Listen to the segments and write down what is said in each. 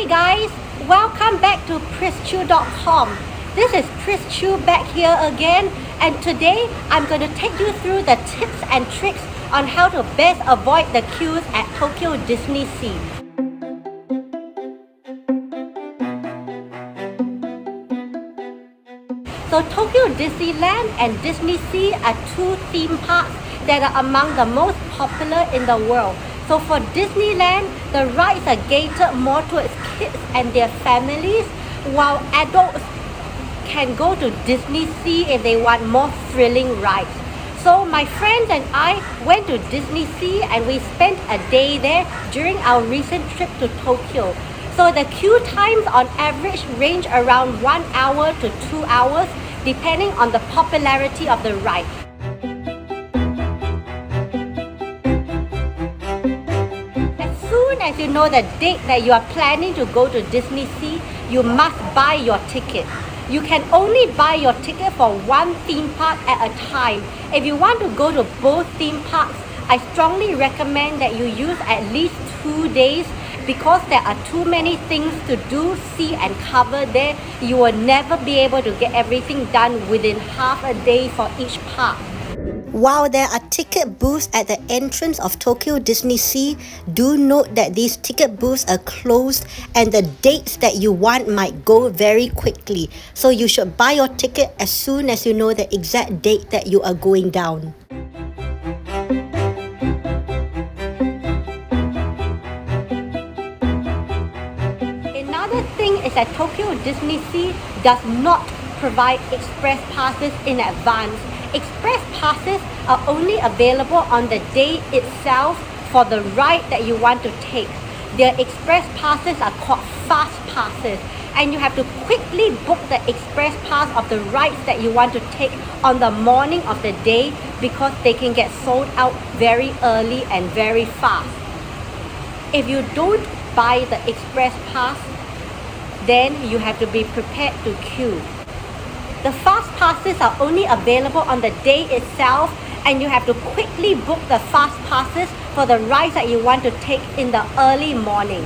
guys, welcome back to chrischew.com. This is Chris Chew back here again, and today I'm going to take you through the tips and tricks on how to best avoid the queues at Tokyo Disneysea. So Tokyo Disneyland and Disneysea are two theme parks that are among the most popular in the world. So for Disneyland, the rides are gated more towards kids and their families, while adults can go to Disneysea if they want more thrilling rides. So my friends and I went to Disneysea and we spent a day there during our recent trip to Tokyo. So the queue times on average range around 1 hour to 2 hours depending on the popularity of the ride. As you know the date that you are planning to go to Disneysea, you must buy your ticket. You can only buy your ticket for one theme park at a time. If you want to go to both theme parks, I strongly recommend that you use at least 2 days because there are too many things to do, see and cover there. You will never be able to get everything done within half a day for each park. While there are ticket booths at the entrance of Tokyo Disneysea, do note that these ticket booths are closed and the dates that you want might go very quickly. So you should buy your ticket as soon as you know the exact date that you are going down. Another thing is that Tokyo Disneysea does not provide express passes in advance. Express passes are only available on the day itself for the ride that you want to take. The express passes are called fast passes, and you have to quickly book the express pass of the rides that you want to take on the morning of the day because they can get sold out very early and very fast. If you don't buy the express pass, then you have to be prepared to queue. The fast passes are only available on the day itself, and you have to quickly book the fast passes for the rides that you want to take in the early morning.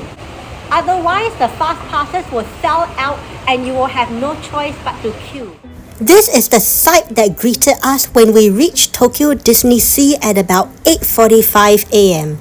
Otherwise, the fast passes will sell out and you will have no choice but to queue. This is the sight that greeted us when we reached Tokyo Disneysea at about 8:45 a.m.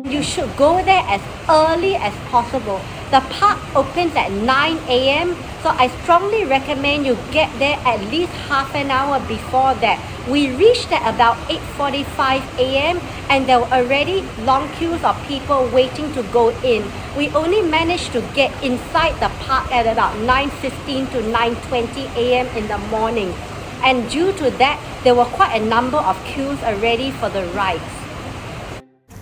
You should go there as early as possible. The park opens at 9 a.m. so I strongly recommend you get there at least half an hour before that. We reached at about 8:45 a.m. and there were already long queues of people waiting to go in. We only managed to get inside the park at about 9:15 to 9:20 a.m. in the morning. And due to that, there were quite a number of queues already for the rides.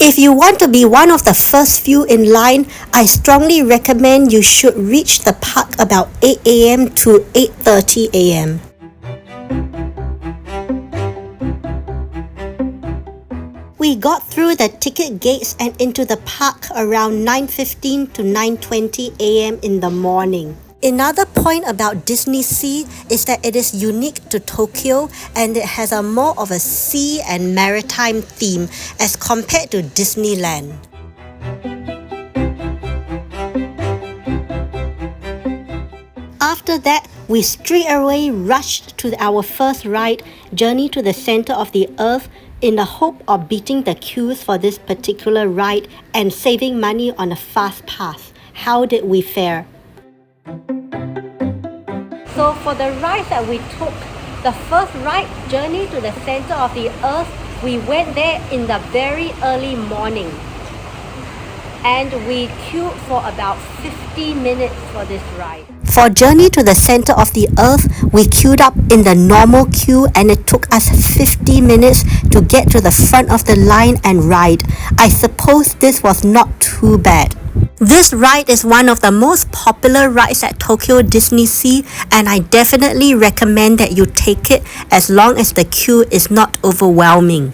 If you want to be one of the first few in line, I strongly recommend you should reach the park about 8 a.m. to 8:30 a.m. We got through the ticket gates and into the park around 9:15 to 9:20 a.m. in the morning. Another point about Disneysea is that it is unique to Tokyo and it has a more of a sea and maritime theme as compared to Disneyland. After that, we straight away rushed to our first ride, Journey to the Center of the Earth, in the hope of beating the queues for this particular ride and saving money on a fast pass. How did we fare? So for the rides that we took, the first ride, Journey to the Center of the Earth, we went there in the very early morning. And we queued for about 50 minutes for this ride. For Journey to the Center of the Earth, we queued up in the normal queue and it took us 50 minutes to get to the front of the line and ride. I suppose this was not too bad. This ride is one of the most popular rides at Tokyo Disneysea, and I definitely recommend that you take it as long as the queue is not overwhelming.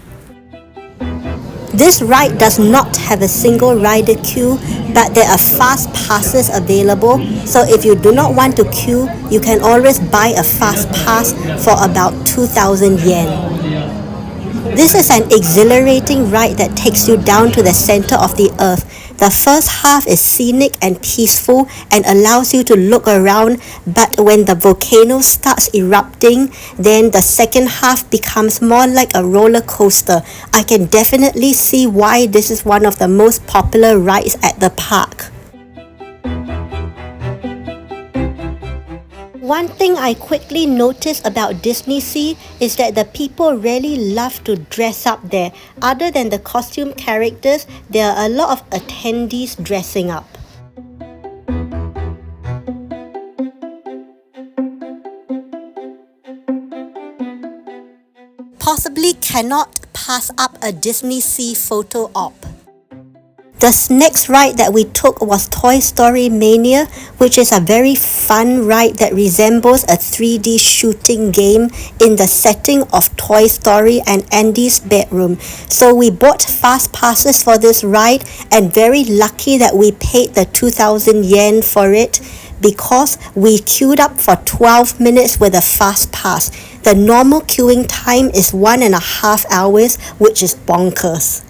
This ride does not have a single rider queue, but there are fast passes available. So if you do not want to queue, you can always buy a fast pass for about 2,000 yen. This is an exhilarating ride that takes you down to the center of the earth. The first half is scenic and peaceful and allows you to look around, but when the volcano starts erupting, then the second half becomes more like a roller coaster. I can definitely see why this is one of the most popular rides at the park. One thing I quickly noticed about Disneysea is that the people really love to dress up there. Other than the costume characters, there are a lot of attendees dressing up. Possibly cannot pass up a Disneysea photo op. The next ride that we took was Toy Story Mania, which is a very fun ride that resembles a 3D shooting game in the setting of Toy Story and Andy's bedroom. So we bought fast passes for this ride, and very lucky that we paid the 2,000 yen for it, because we queued up for 12 minutes with a fast pass. The normal queuing time is 1.5 hours, which is bonkers.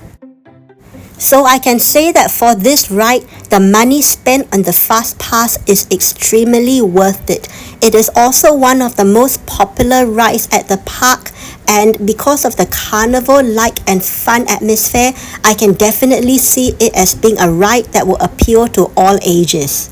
So I can say that for this ride, the money spent on the fast pass is extremely worth it. It is also one of the most popular rides at the park, and because of the carnival-like and fun atmosphere, I can definitely see it as being a ride that will appeal to all ages.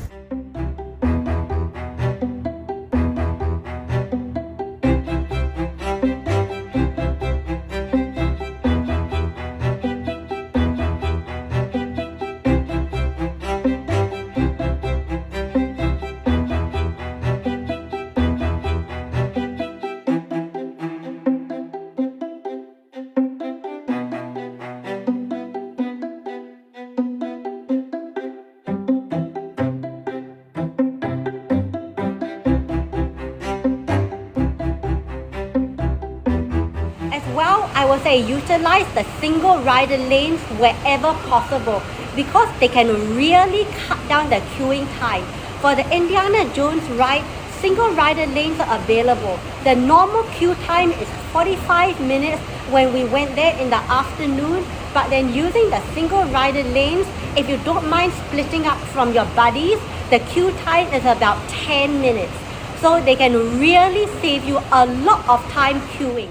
Well, I will say utilize the single rider lanes wherever possible, because they can really cut down the queuing time. For the Indiana Jones ride, single rider lanes are available. The normal queue time is 45 minutes when we went there in the afternoon, but then using the single rider lanes, if you don't mind splitting up from your buddies, the queue time is about 10 minutes. So they can really save you a lot of time queuing.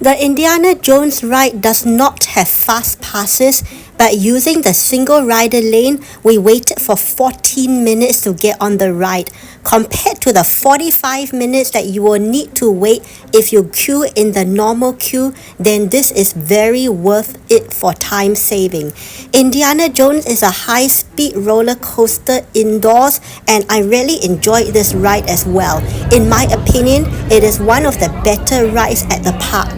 The Indiana Jones ride does not have fast passes, but using the single rider lane, we waited for 14 minutes to get on the ride, compared to the 45 minutes that you will need to wait if you queue in the normal queue. Then this is very worth it for time saving. Indiana Jones is a high-speed roller coaster indoors, and I really enjoyed this ride as well. In my opinion, it is one of the better rides at the park.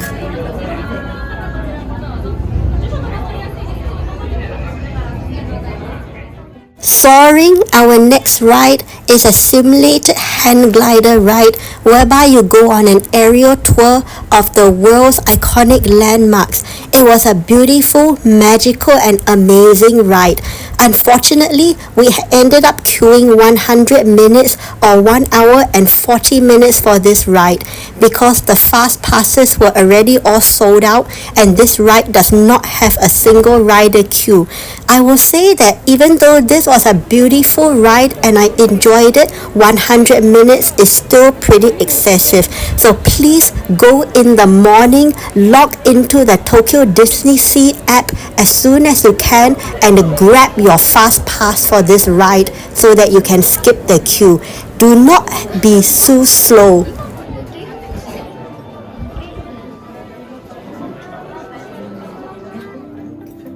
Soaring, our next ride, is a simulated hang glider ride whereby you go on an aerial tour of the world's iconic landmarks. It was a beautiful, magical and amazing ride. Unfortunately, we ended up queuing 100 minutes or 1 hour and 40 minutes for this ride, because the fast passes were already all sold out, and this ride does not have a single rider queue. I will say that even though this was a beautiful ride and I enjoyed it, 100 minutes is still pretty excessive. So please go in the morning, log into the Tokyo Disneysea app as soon as you can, and grab your fast pass for this ride so that you can skip the queue. Do not be too slow.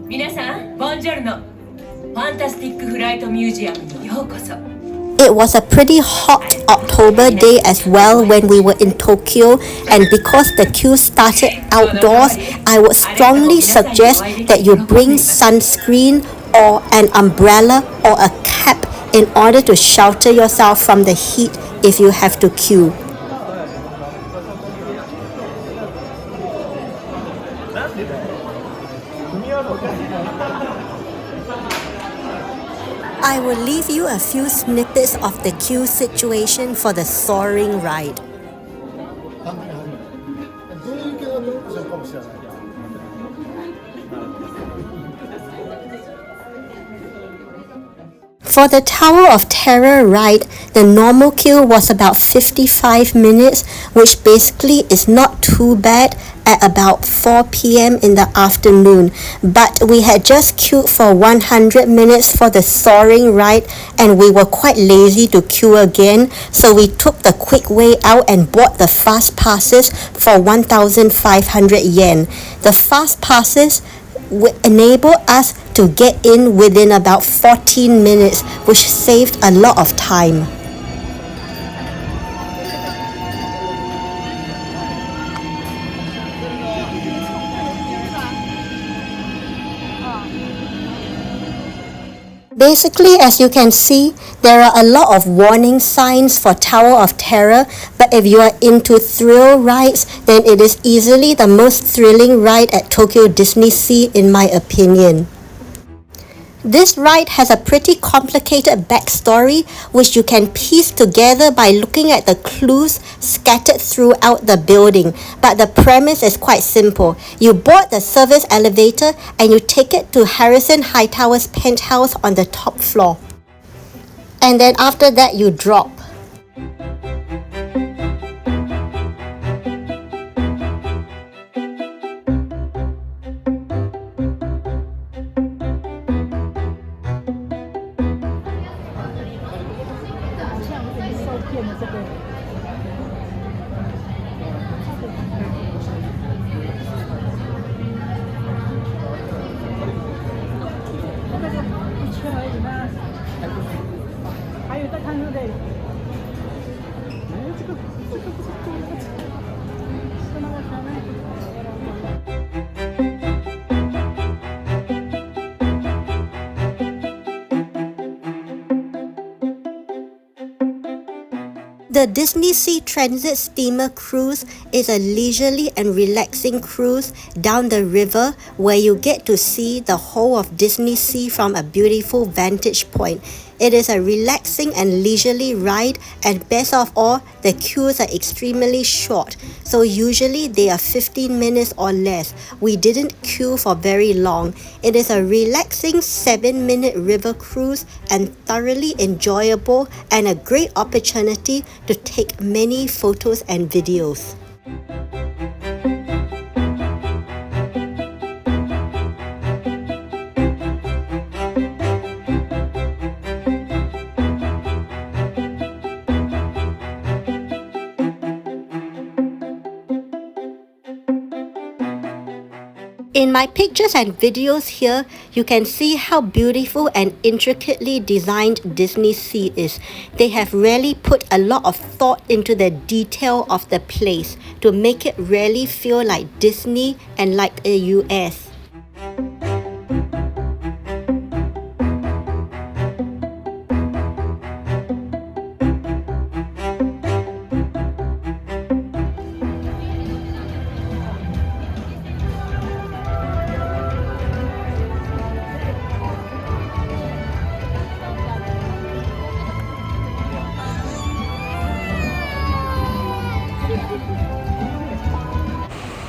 皆さん、ボンジョルノ。ファンタスティックフライトミュージアムにようこそ。 It was a pretty hot October day as well when we were in Tokyo, and because the queue started outdoors, I would strongly suggest that you bring sunscreen or an umbrella or a cap in order to shelter yourself from the heat if you have to queue. will leave you a few snippets of the queue situation for the soaring ride. For the Tower of Terror ride, the normal queue was about 55 minutes, which basically is not too bad at about 4 p.m. in the afternoon. But we had just queued for 100 minutes for the soaring ride, and we were quite lazy to queue again, so we took the quick way out and bought the fast passes for 1,500 yen. The fast passes enable us to get in within about 14 minutes, which saved a lot of time. Basically, as you can see, there are a lot of warning signs for Tower of Terror, but if you are into thrill rides, then it is easily the most thrilling ride at Tokyo Disneysea in my opinion. This ride has a pretty complicated backstory, which you can piece together by looking at the clues scattered throughout the building. But the premise is quite simple. You board the service elevator and you take it to Harrison Hightower's penthouse on the top floor. And then after that you drop. The Disneysea Transit Steamer Cruise is a leisurely and relaxing cruise down the river where you get to see the whole of Disneysea from a beautiful vantage point. It is a relaxing and leisurely ride, and best of all, the queues are extremely short. So usually they are 15 minutes or less. We didn't queue for very long. It is a relaxing 7-minute river cruise and thoroughly enjoyable, and a great opportunity to take many photos and videos. In my pictures and videos here, you can see how beautiful and intricately designed Disneysea is. They have really put a lot of thought into the detail of the place to make it really feel like Disney and like the US.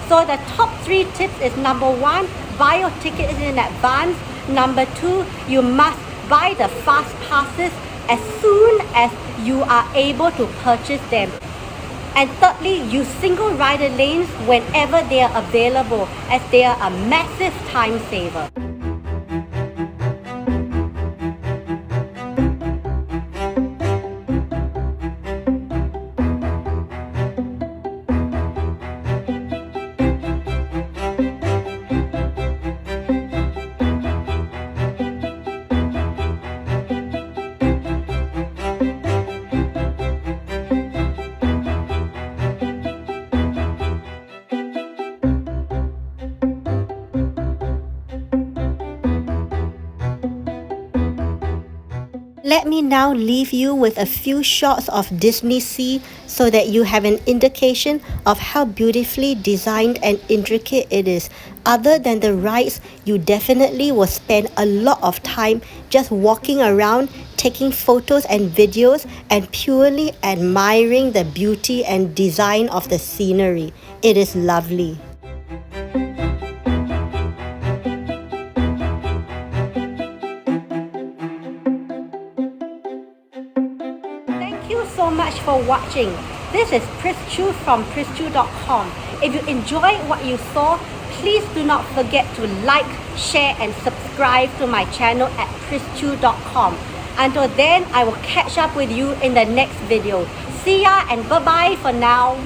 So the top 3 tips is number 1, buy your tickets in advance. Number 2, you must buy the fast passes as soon as you are able to purchase them. And thirdly, use single rider lanes whenever they are available, as they are a massive time saver. Let me now leave you with a few shots of Disneysea so that you have an indication of how beautifully designed and intricate it is. Other than the rides, you definitely will spend a lot of time just walking around, taking photos and videos and purely admiring the beauty and design of the scenery. It is lovely. Thank you so much for watching. This is Prischu from prischu.com. If you enjoyed what you saw, please do not forget to like, share and subscribe to my channel at prischu.com. Until then, I will catch up with you in the next video. See ya and bye-bye for now.